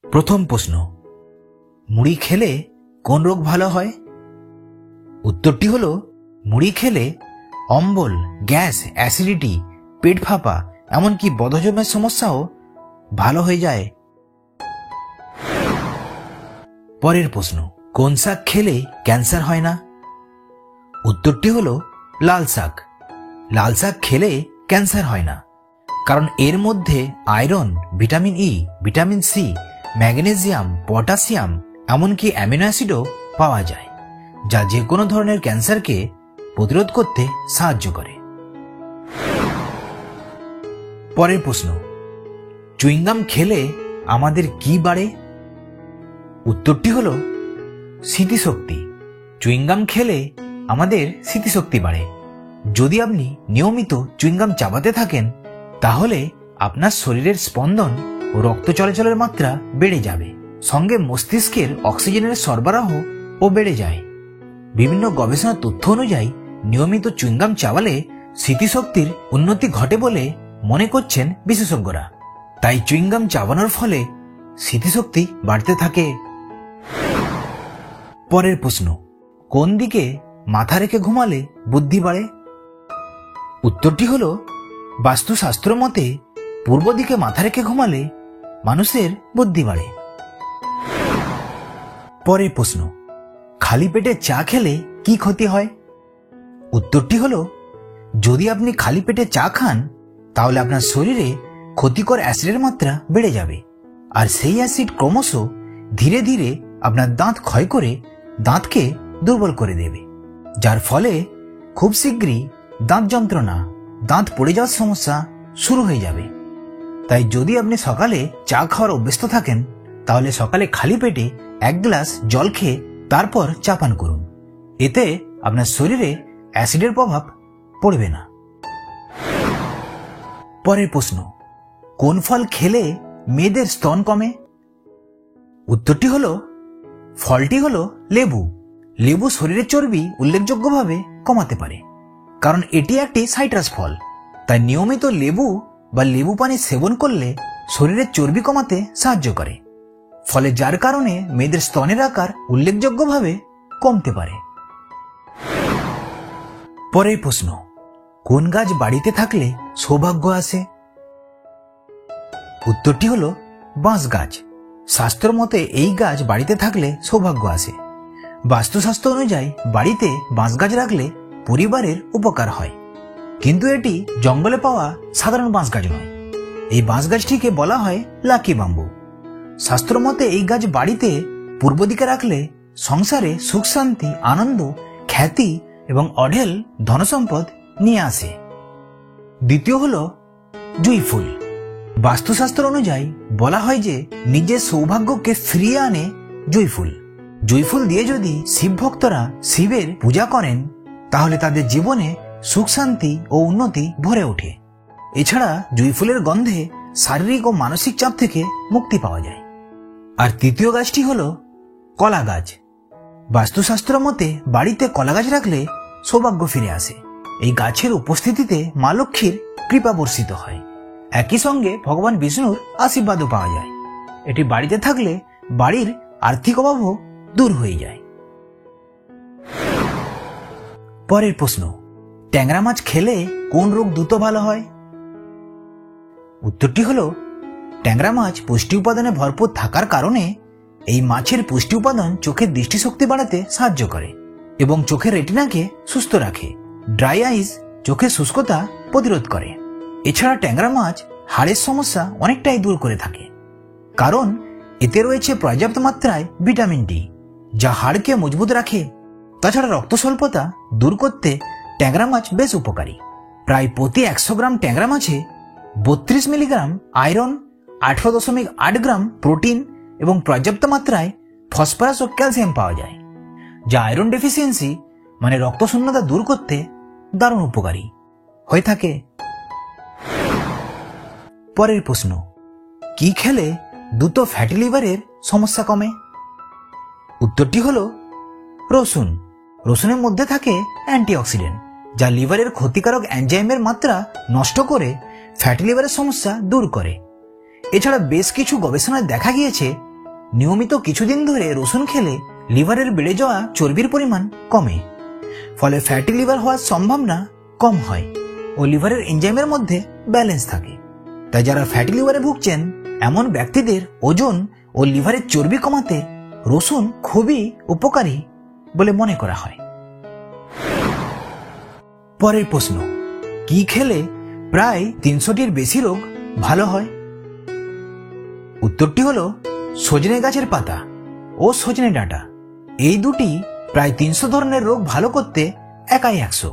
প্রথম প্রশ্ন, মুড়ি খেলে কোন রোগ ভালো হয়? উত্তরটি হলো, মুড়ি খেলে অম্বল, গ্যাস, অ্যাসিডিটি, পেট ফাঁপা, এমনকি বদহজমের সমস্যাও ভালো হয়ে যায়। পরের প্রশ্ন, কোন শাক খেলে ক্যান্সার হয় না? উত্তরটি হলো লাল শাক। লাল শাক খেলে ক্যান্সার হয় না, কারণ এর মধ্যে iron, vitamin E, vitamin C, magnesium, potassium, এমনকি অ্যামিনো অ্যাসিডও পাওয়া যায়, যা যে কোনো ধরনের ক্যান্সারকে প্রতিরোধ করতে সাহায্য করে। পরের প্রশ্ন, চুইংগাম খেলে আমাদের কি বাড়ে? উত্তরটি হলো স্মৃতিশক্তি। চুইংগাম খেলে আমাদের স্মৃতিশক্তি বাড়ে। যদি আপনি নিয়মিত চুইংগাম চাবাতে থাকেন, তাহলে আপনার শরীরের স্পন্দন ও রক্ত চলাচলের মাত্রা বেড়ে যাবে, সঙ্গে মস্তিষ্কের অক্সিজেনের সরবরাহ ও বেড়ে যায়। বিভিন্ন গবেষণার তথ্য অনুযায়ী নিয়মিত চুইংগাম চাবালে স্মৃতিশক্তির উন্নতি ঘটে বলে মনে করছেন বিশেষজ্ঞরা। তাই চুইংগাম চাবানোর ফলে স্মৃতিশক্তি বাড়তে থাকে। পরের প্রশ্ন, কোন দিকে মাথা রেখে ঘুমালে বুদ্ধি বাড়ে? উত্তরটি হলো, বাস্তুশাস্ত্র মতে পূর্ব দিকে মাথা রেখে ঘুমালে মানুষের বুদ্ধি বাড়ে। পরের প্রশ্ন, খালি পেটে চা খেলে কি ক্ষতি হয়? উত্তরটি হলো, যদি আপনি খালি পেটে চা খান, তাহলে আপনার শরীরে ক্ষতিকর অ্যাসিডের মাত্রা বেড়ে যাবে, আর সেই অ্যাসিড ক্রমশ ধীরে ধীরে আপনার দাঁত ক্ষয় করে দাঁতকে দুর্বল করে দেবে, যার ফলে খুব শীঘ্রই দাঁত যন্ত্রণা, দাঁত পড়ে যাওয়ার সমস্যা শুরু হয়ে যাবে। তাই যদি আপনি সকালে চা খাওয়ার অভ্যস্ত থাকেন, তাহলে সকালে খালি পেটে 1 গ্লাস জল খেয়ে তারপর চা পান করুন। এতে আপনার শরীরে অ্যাসিডের প্রভাব পড়বে না। পরের প্রশ্ন, কোন ফল খেলে মেয়েদের স্তন কমে? উত্তরটি হলো, ফলটি হলো লেবু। লেবু শরীরের চর্বি উল্লেখযোগ্যভাবে কমাতে পারে, কারণ এটি একটি সাইট্রাস ফল। তাই নিয়মিত লেবু বা লেবু পানি সেবন করলে শরীরের চর্বি কমাতে সাহায্য করে, ফলে যার কারণে মেয়েদের স্তনের আকার উল্লেখযোগ্যভাবে কমতে পারে। পরের প্রশ্ন, কোন গাছ বাড়িতে থাকলে সৌভাগ্য আসে? উত্তরটি হলো বাঁশ গাছ। শাস্ত্র মতে এই গাছ বাড়িতে থাকলে সৌভাগ্য আসে। বাস্তুশাস্ত্র অনুযায়ী বাড়িতে বাঁশ গাছ রাখলে পরিবারের উপকার হয়, কিন্তু এটি জঙ্গলে পাওয়া সাধারণ বাঁশ গাছ নয়। এই বাঁশ গাছটিকে বলা হয় লাকি বাম্বু। শাস্ত্র মতে এই গাছ বাড়িতে পূর্ব দিকে রাখলে সংসারে সুখ শান্তি, আনন্দ, খ্যাতি এবং অঢেল ধনসম্পদ নিয়ে আসে। দ্বিতীয় হলো জুঁই ফুল। বাস্তুশাস্ত্র অনুযায়ী বলা হয় যে নিজের সৌভাগ্যকে ফিরিয়ে আনে জুঁই ফুল। জুঁই ফুল দিয়ে যদি শিব ভক্তরা শিবের পূজা করেন, তাহলে তাদের জীবনে সুখ শান্তি ও উন্নতি ভরে ওঠে। এছাড়া জুঁই ফুলের গন্ধে শারীরিক ও মানসিক চাপ থেকে মুক্তি পাওয়া যায়। আর তৃতীয় গাছটি হলো কলা গাছ। বাস্তুশাস্ত্র মতে বাড়িতে কলা গাছ রাখলে সৌভাগ্য ফিরে আসে। এই গাছের উপস্থিতিতে মা লক্ষ্মীর কৃপা বর্ষিত হয়, একই সঙ্গে ভগবান বিষ্ণুর আশীর্বাদও পাওয়া যায়। এটি বাড়িতে থাকলে বাড়ির আর্থিক অভাবও দূর হয়ে যায়। পরের প্রশ্ন, ট্যাংরা মাছ খেলে কোন রোগ দ্রুত ভালো হয়? উত্তরটি হলো, ট্যাংরা মাছ পুষ্টি উপাদানে ভরপুর থাকার কারণে এই মাছের পুষ্টি উপাদান চোখের দৃষ্টিশক্তি বাড়াতে সাহায্য করে এবং চোখের রেটিনাকে সুস্থ রাখে। ড্রাই আইস, চোখের শুষ্কতা প্রতিরোধ করে। এছাড়া ট্যাংরা মাছ হাড়ের সমস্যা অনেকটাই দূর করে থাকে, কারণ এতে রয়েছে পর্যাপ্ত মাত্রায় ভিটামিন ডি, যা হাড়কে মজবুত রাখে। তাছাড়া রক্ত স্বল্পতা দূর করতে ট্যাংরা মাছ বেশ উপকারী। প্রায় প্রতি 100 গ্রাম ট্যাংরা মাছে 32 মিলিগ্রাম আয়রন, 18.8 গ্রাম প্রোটিন এবং পর্যাপ্ত মাত্রায় ফসফরাস ও ক্যালসিয়াম পাওয়া যায়, যা আয়রন ডেফিসিয়েন্সি মানে রক্তশূন্যতা দূর করতে দারুণ উপকারী হয়ে থাকে। পরের প্রশ্ন, কি খেলে দ্রুত ফ্যাটি লিভারের সমস্যা কমে? উত্তরটি হলো রসুন। রসুনের মধ্যে থাকে অ্যান্টিঅক্সিডেন্ট, যা লিভারের ক্ষতিকারক এনজাইমের মাত্রা নষ্ট করে ফ্যাটি লিভারের সমস্যা দূর করে। এছাড়া বেশ কিছু গবেষণায় দেখা গিয়েছে নিয়মিত কিছুদিন ধরে রসুন খেলে লিভারের বেড়ে যাওয়া চর্বির পরিমাণ কমে, ফলে ফ্যাটি লিভার হওয়ার সম্ভাবনা কম হয় ও লিভারের এনজাইমের মধ্যে ব্যালেন্স থাকে। তাই যারা ফ্যাটি লিভারে ভুগছেন এমন ব্যক্তিদের ওজন ও লিভারের চর্বি কমাতে রসুন খুবই উপকারী বলে মনে করা হয়। পরের প্রশ্ন, কি খেলে প্রায় 300টির বেশি রোগ ভালো হয়? উত্তরটি হলো সজনে গাছের পাতা ও সজনে ডাঁটা। এই দুটি প্রায় 300 ধরনের রোগ ভালো করতে একাই 100।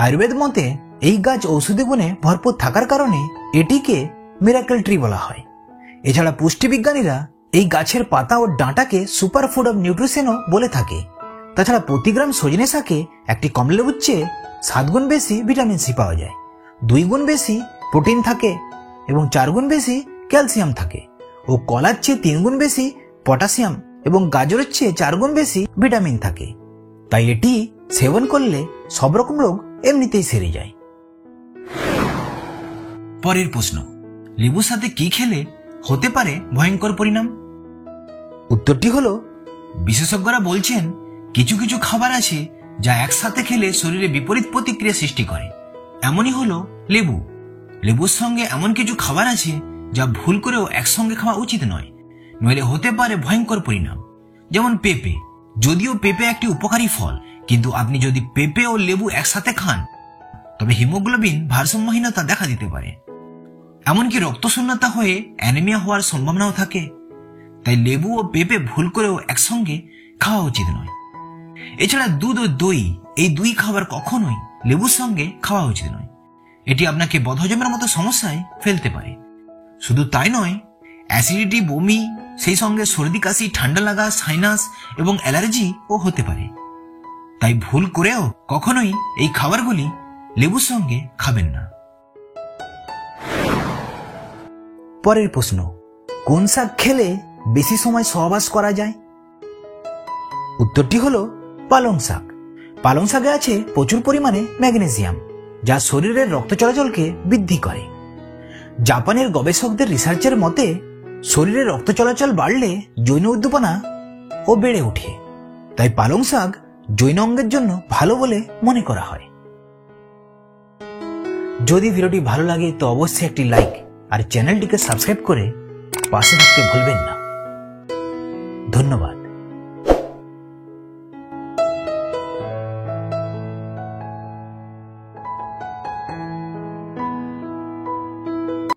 আয়ুর্বেদ মতে এই গাছ ঔষধি গুণে ভরপুর থাকার কারণে এটিকে মিরাকেল ট্রি বলা হয়। এছাড়া পুষ্টিবিজ্ঞানীরা এই গাছের পাতা ও ডাঁটাকে সুপার ফুড অব নিউট্রিশনও বলে থাকে। তাছাড়া প্রতি গ্রাম সজনে শাকে একটি কমলালেবুর চেয়ে 7 গুণ বেশি ভিটামিন সি পাওয়া যায়, 2 গুণ বেশি প্রোটিন থাকে এবং 4 গুণ বেশি ক্যালসিয়াম থাকে ও কলার চেয়ে 3 গুণ বেশি পটাশিয়াম এবং গাজরের চেয়ে 4 গুণ বেশি ভিটামিন থাকে। তাই এটি সেবন করলে সব রকম রোগ এমনিতেই সেরে যায়। পরের প্রশ্ন, লেবুর সাথে কি খেলে হতে পারে ভয়ঙ্কর পরিণাম? উত্তরটি হলো বিশেষজ্ঞরা বলছেন কিছু কিছু খাবার আছে যা একসাথে খেলে শরীরে বিপরীত প্রতিক্রিয়া সৃষ্টি করে। এমনই হলো লেবু। লেবুর সঙ্গে এমন কিছু খাবার আছে যা ভুল করেও একসঙ্গে খাওয়া উচিত নয়, নইলে হতে পারে ভয়ঙ্কর পরিণাম। যেমন পেঁপে। যদিও পেঁপে একটি উপকারী ফল, কিন্তু আপনি যদি পেঁপে ও লেবু একসাথে খান তবে হিমোগ্লোবিন ভারসাম্যহীনতা দেখা দিতে পারে। এমনকি রক্তশূন্যতা হয়ে অ্যানিমিয়া হওয়ার সম্ভাবনাও থাকে। তাই লেবু ও পেঁপে ভুল করেও একসঙ্গে খাওয়া উচিত নয়। এছাড়া দুধ ও দই, এই দুই খাবার কখনোই লেবুর সঙ্গে খাওয়া উচিত নয়। এটি আপনাকে বদহজমের মতো সমস্যায় ফেলতে পারে। শুধু তাই নয়, অ্যাসিডিটি, বমি, সেই সঙ্গে সর্দি কাশি, ঠান্ডা লাগা, সাইনাস এবং অ্যালার্জিও হতে পারে। তাই ভুল করেও কখনোই এই খাবারগুলি লেবুর সঙ্গে খাবেন না। পরের প্রশ্ন, কোন শাক খেলে বেশি সময় সহবাস করা যায়? উত্তরটি হলো পালং শাক। পালং শাকে আছে প্রচুর পরিমাণে ম্যাগনেসিয়াম, যা শরীরের রক্ত চলাচলকে বৃদ্ধি করে। জাপানের গবেষকদের রিসার্চের মতে শরীরে রক্ত চলাচল বাড়লে যৌন উদ্দীপনা ও বেড়ে ওঠে। তাই পালং শাক যৌন অঙ্গের জন্য ভালো বলে মনে করা হয়। যদি ভিডিওটি ভালো লাগে তো অবশ্যই একটি লাইক আর চ্যানেলটিকে সাবস্ক্রাইব করে পাশে থাকতে ভুলবেন না। ধন্যবাদ।